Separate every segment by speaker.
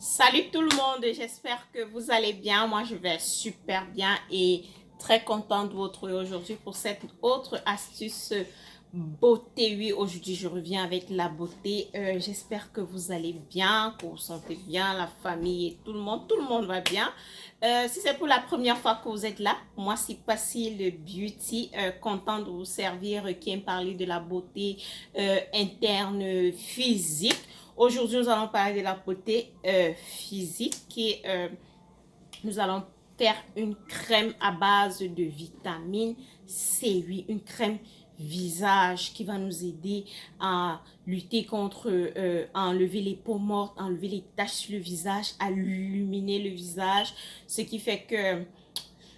Speaker 1: Salut tout le monde, j'espère que vous allez bien. Moi, je vais super bien et très contente de vous retrouver aujourd'hui pour cette autre astuce beauté. Oui, aujourd'hui, je reviens avec la beauté. J'espère que vous allez bien, que vous vous sentez bien, la famille et tout le monde va bien. Si c'est pour la première fois que vous êtes là, moi, c'est Passy Beauty, content de vous servir, qui aime parler de la beauté interne physique. Aujourd'hui, nous allons parler de la beauté physique et nous allons faire une crème à base de vitamine C, oui, une crème visage qui va nous aider à lutter contre, à enlever les peaux mortes, à enlever les taches sur le visage, à illuminer le visage, ce qui fait que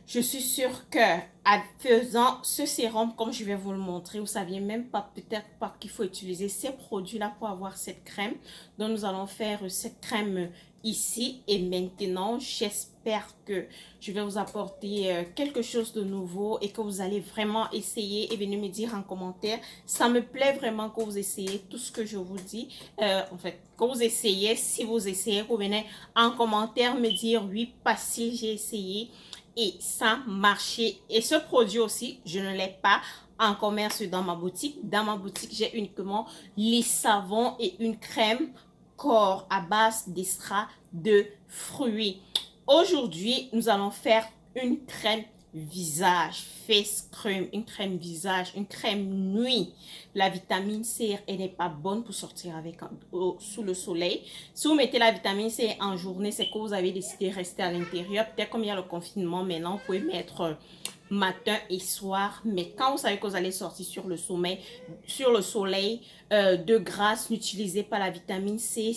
Speaker 1: je suis sûre que en faisant ce sérum, comme je vais vous le montrer, vous ne saviez même pas peut-être pas qu'il faut utiliser ces produits-là pour avoir cette crème. Donc, nous allons faire cette crème ici et maintenant. J'espère que je vais vous apporter quelque chose de nouveau et que vous allez vraiment essayer et venir me dire en commentaire. Ça me plaît vraiment que vous essayez tout ce que je vous dis. En fait, que vous essayez, si vous essayez, vous venez en commentaire me dire oui, pas si j'ai essayé et ça marchait. Et ce produit aussi, je ne l'ai pas en commerce dans ma boutique. Dans ma boutique, j'ai uniquement les savons et une crème corps à base d'extrait de fruits. Aujourd'hui, nous allons faire une crème visage, face cream, une crème visage, une crème nuit. La vitamine C, elle n'est pas bonne pour sortir avec sous le soleil. Si vous mettez la vitamine C en journée, c'est que vous avez décidé de rester à l'intérieur. Peut-être comme il y a le confinement maintenant, vous pouvez mettre matin et soir. Mais quand vous savez que vous allez sortir sur le soleil, de grâce, n'utilisez pas la vitamine C.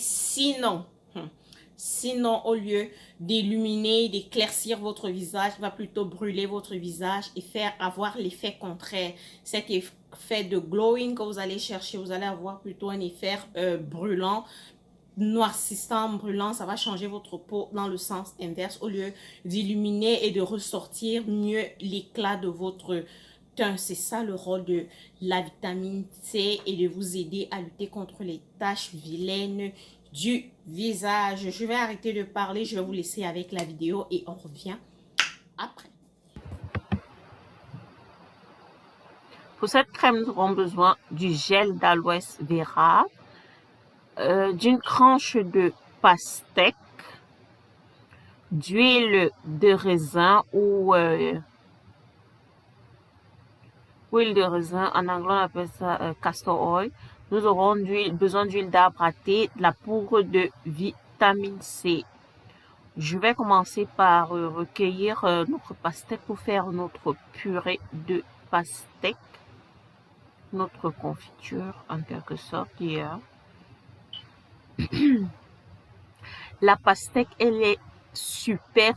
Speaker 1: Sinon, au lieu d'illuminer, d'éclaircir votre visage, va plutôt brûler votre visage et faire avoir l'effet contraire. Cet effet de glowing que vous allez chercher, vous allez avoir plutôt un effet brûlant, noircissant, brûlant. Ça va changer votre peau dans le sens inverse. Au lieu d'illuminer et de ressortir mieux l'éclat de votre teint. C'est ça le rôle de la vitamine C et de vous aider à lutter contre les taches vilaines du visage. Je vais arrêter de parler, je vais vous laisser avec la vidéo et on revient après.
Speaker 2: Pour cette crème, nous aurons besoin du gel d'aloe vera, d'une tranche de pastèque, d'huile de raisin ou huile de raisin, en anglais on appelle ça castor oil. Nous aurons besoin d'huile d'arbre à thé, de la poudre de vitamine C. Je vais commencer par recueillir notre pastèque pour faire notre purée de pastèque, notre confiture en quelque sorte hier. La pastèque, elle est super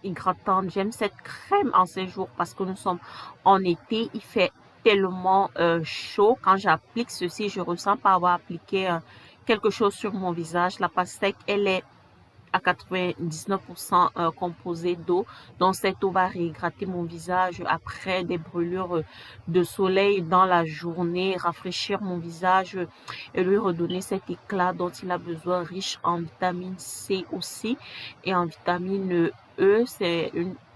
Speaker 2: hydratante. J'aime cette crème en ces jours parce que nous sommes en été. Il fait tellement chaud. Quand j'applique ceci, je ressens pas avoir appliqué quelque chose sur mon visage. La pastèque, elle est à 99% composé d'eau. Donc, cette eau va réhydrater mon visage après des brûlures de soleil dans la journée, rafraîchir mon visage et lui redonner cet éclat dont il a besoin, riche en vitamine C aussi et en vitamine E.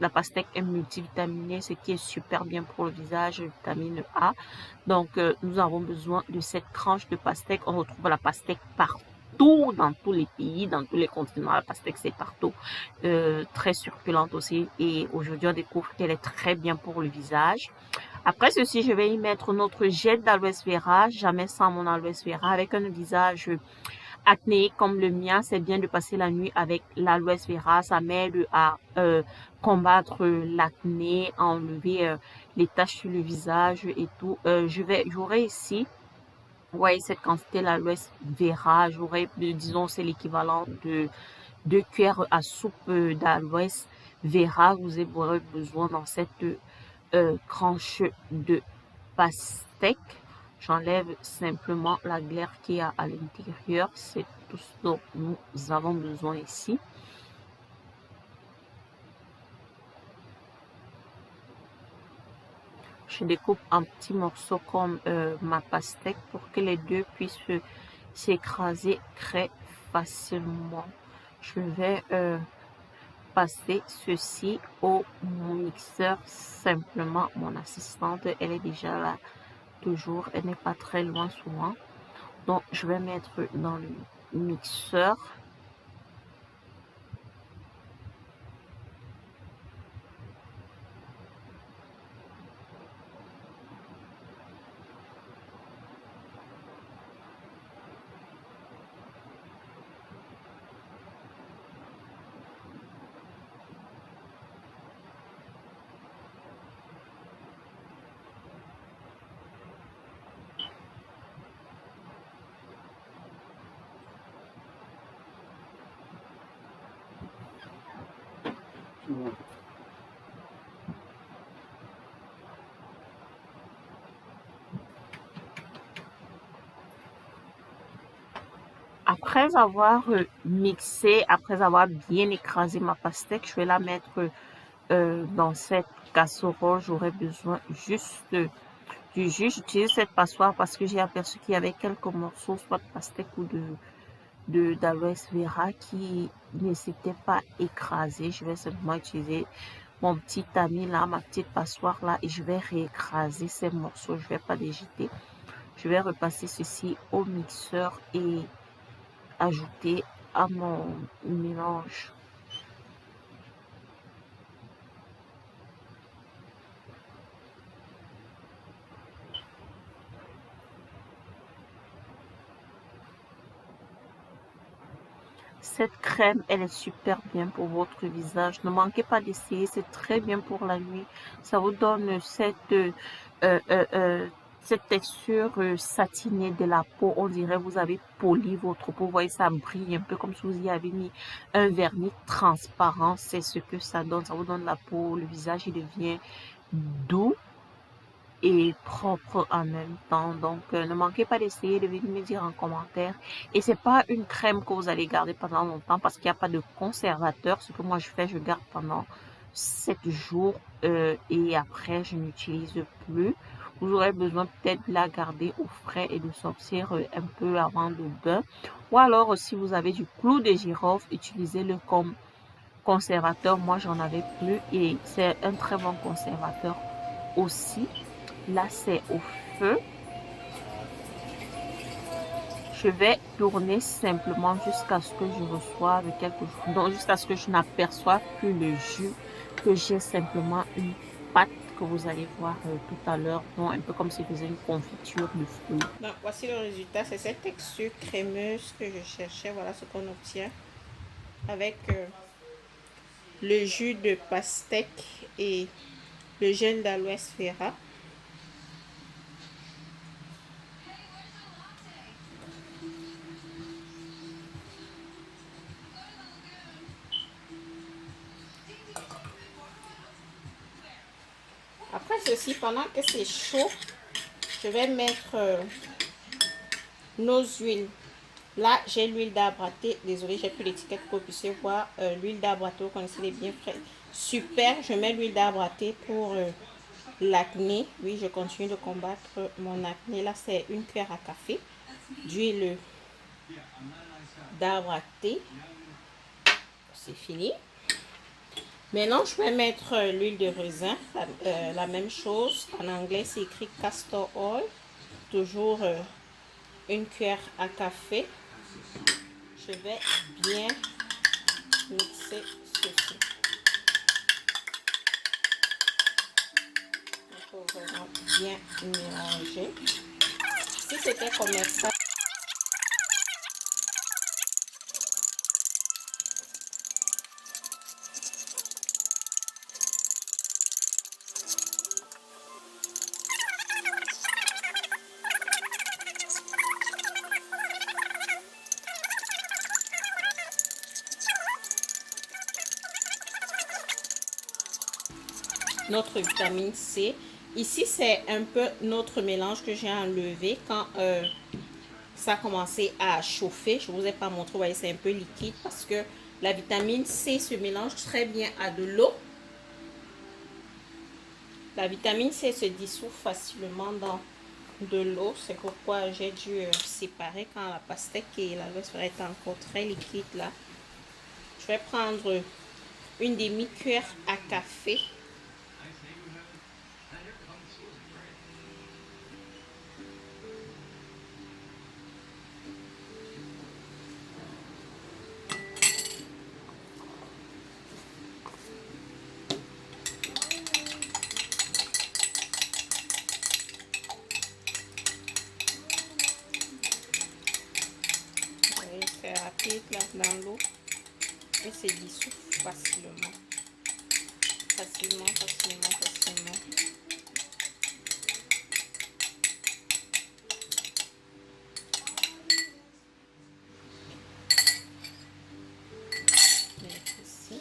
Speaker 2: La pastèque est multivitaminée, ce qui est super bien pour le visage, vitamine A. Donc, nous avons besoin de cette tranche de pastèque. On retrouve la pastèque partout dans tous les pays, dans tous les continents. La pastèque, c'est partout. Très succulente aussi. Et aujourd'hui, on découvre qu'elle est très bien pour le visage. Après ceci, je vais y mettre notre gel d'aloe vera. Jamais sans mon aloe vera. Avec un visage acnéique comme le mien, c'est bien de passer la nuit avec l'aloe vera. Ça m'aide à combattre l'acné, à enlever les taches sur le visage et tout. J'aurai ici, ouais, cette quantité l'aloe vera, j'aurais, disons, c'est l'équivalent de 2 cuillères à soupe d'aloe vera. Vous aurez besoin dans cette tranche de pastèque. J'enlève simplement la glaire qui est à l'intérieur. C'est tout ce dont nous avons besoin ici. Je découpe en petits morceaux comme ma pastèque pour que les deux puissent s'écraser très facilement. Je vais passer ceci au mixeur simplement. Mon assistante, elle est déjà là, toujours. Elle n'est pas très loin souvent. Donc, je vais mettre dans le mixeur. Après avoir mixé, après avoir bien écrasé ma pastèque, je vais la mettre dans cette casserole. J'aurai besoin juste du jus. J'utilise cette passoire parce que j'ai aperçu qu'il y avait quelques morceaux, soit de pastèque ou d'aloe vera qui ne s'étaient pas écrasés. Je vais simplement utiliser mon petit tamis là, ma petite passoire là, et je vais réécraser ces morceaux. Je vais pas les jeter. Je vais repasser ceci au mixeur et ajouter à mon mélange. Cette crème, elle est super bien pour votre visage. Ne manquez pas d'essayer, c'est très bien pour la nuit. Ça vous donne cette texture satinée de la peau. On dirait que vous avez poli votre peau. Vous voyez, ça brille un peu comme si vous y avez mis un vernis transparent. C'est ce que ça donne. Ça vous donne la peau, le visage, il devient doux et propre en même temps. Donc, ne manquez pas d'essayer, de venir me dire en commentaire. Et c'est pas une crème que vous allez garder pendant longtemps parce qu'il n'y a pas de conservateur. Ce que moi je fais, je garde pendant 7 jours et après je n'utilise plus. Vous aurez besoin peut-être de la garder au frais et de sortir un peu avant le bain. Ou alors, si vous avez du clou de girofle, utilisez-le comme conservateur. Moi, j'en avais plus et c'est un très bon conservateur aussi. Là, c'est au feu. Je vais tourner simplement jusqu'à ce que je reçoive quelque chose. Donc, jusqu'à ce que je n'aperçoive plus le jus, que j'ai simplement une pâte que vous allez voir tout à l'heure. Donc, un peu comme si je faisais une confiture de fruits.
Speaker 1: Donc, voici le résultat. C'est cette texture crémeuse que je cherchais. Voilà ce qu'on obtient avec le jus de pastèque et le gel d'aloe vera. Après ceci, pendant que c'est chaud, je vais mettre nos huiles. Là, j'ai l'huile d'arbre à thé. Désolée, j'ai plus l'étiquette pour que vous puissiez voir. L'huile d'arbre à thé, vous connaissez les bienfaits. Super, je mets l'huile d'arbre à thé pour l'acné. Oui, je continue de combattre mon acné. Là, c'est une cuillère à café d'huile d'arbre à thé. C'est fini. Maintenant, je vais mettre l'huile de raisin. La même chose. En anglais, c'est écrit castor oil. Toujours une cuillère à café. Je vais bien mixer ceci. Il faut vraiment bien mélanger. Si c'était comme ça, notre vitamine C. Ici, c'est un peu notre mélange que j'ai enlevé quand ça a commencé à chauffer. Je ne vous ai pas montré, vous voyez, c'est un peu liquide parce que la vitamine C se mélange très bien à de l'eau. La vitamine C se dissout facilement dans de l'eau. C'est pourquoi j'ai dû séparer quand la pastèque et la l'aloe vera est encore très liquide là. vais prendre une demi-cuillère à café. C'est rapide là dans l'eau et se dissout facilement. Facilement. Ici.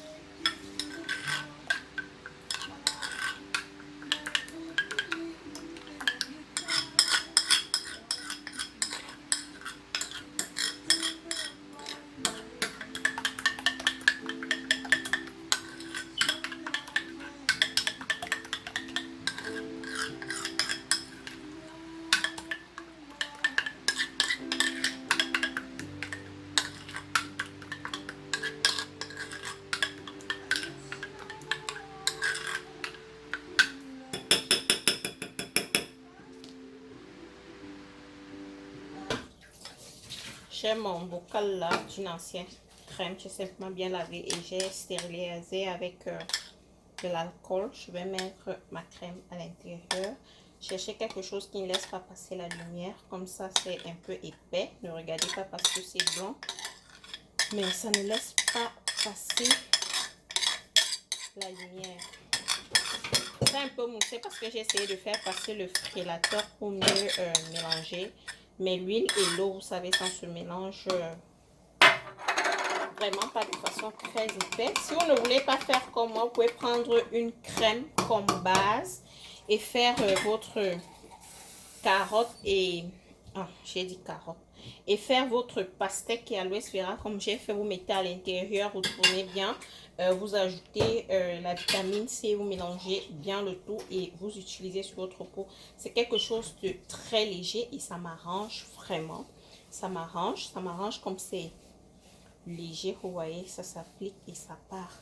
Speaker 1: J'ai mon bocal là d'une ancienne crème. J'ai simplement bien lavé et j'ai stérilisé avec de l'alcool. Je vais mettre ma crème à l'intérieur. Cherchez quelque chose qui ne laisse pas passer la lumière. Comme ça, c'est un peu épais. Ne regardez pas parce que c'est blanc. Mais ça ne laisse pas passer la lumière. C'est un peu moussé parce que j'ai essayé de faire passer le frélateur pour mieux mélanger. Mais l'huile et l'eau, vous savez, ça se mélange vraiment pas de façon très épaisse. Si vous ne voulez pas faire comme moi, vous pouvez prendre une crème comme base et faire votre carotte et... Ah, j'ai dit carotte. Et faire votre pastèque qui est aloe vera comme j'ai fait. Vous mettez à l'intérieur, vous tournez bien. Vous ajoutez la vitamine C, vous mélangez bien le tout et vous utilisez sur votre peau. C'est quelque chose de très léger et ça m'arrange vraiment. Ça m'arrange comme c'est léger, vous voyez, ça s'applique et ça part.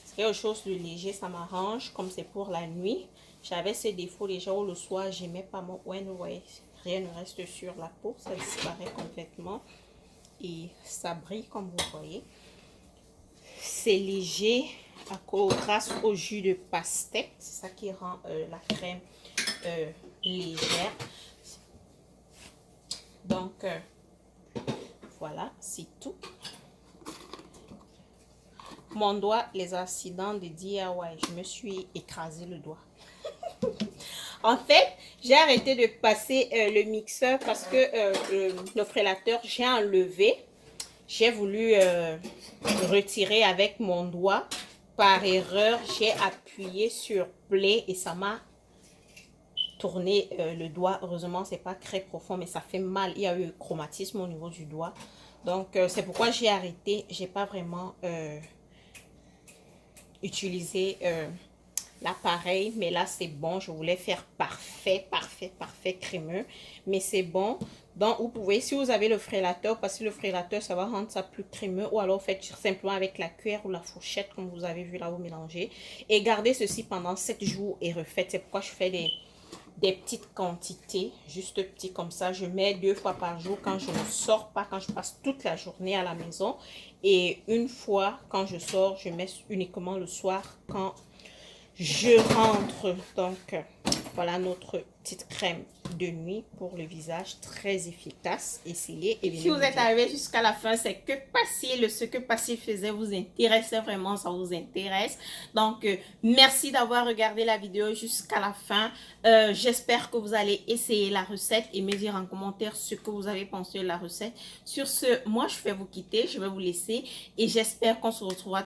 Speaker 1: C'est quelque chose de léger, ça m'arrange comme c'est pour la nuit. J'avais ces défauts déjà où le soir, j'aimais pas mon ouen, vous voyez, rien ne reste sur la peau, ça disparaît complètement et ça brille comme vous voyez. C'est léger grâce au jus de pastèque, c'est ça qui rend la crème légère. Donc voilà, c'est tout. Mon doigt, les accidents de DIY, je me suis écrasé le doigt. En fait, j'ai arrêté de passer le mixeur parce que le frélateur, j'ai enlevé. J'ai voulu retirer avec mon doigt. Par erreur, j'ai appuyé sur play et ça m'a tourné le doigt. Heureusement, c'est pas très profond, mais ça fait mal. Il y a eu chromatisme au niveau du doigt. Donc, c'est pourquoi j'ai arrêté. J'ai pas vraiment utilisé l'appareil, mais là c'est bon. Je voulais faire parfait crémeux, mais c'est bon. Donc vous pouvez, si vous avez le frélateur, parce que le frélateur ça va rendre ça plus crémeux, ou alors faites simplement avec la cuillère ou la fourchette comme vous avez vu là, vous mélangez et gardez ceci pendant 7 jours et refaites. C'est pourquoi je fais des petites quantités, juste petits comme ça. Je mets 2 fois par jour quand je ne sors pas, quand je passe toute la journée à la maison, et une fois quand je sors, je mets uniquement le soir quand je rentre. Donc voilà notre petite crème de nuit pour le visage, très efficace. Essayez et si vous êtes arrivé jusqu'à la fin, c'est que Passil, ce que Passil faisait vous intéressait vraiment, ça vous intéresse. Donc merci d'avoir regardé la vidéo jusqu'à la fin. J'espère que vous allez essayer la recette et me dire en commentaire ce que vous avez pensé de la recette. Sur ce, moi je vais vous quitter, je vais vous laisser et j'espère qu'on se retrouvera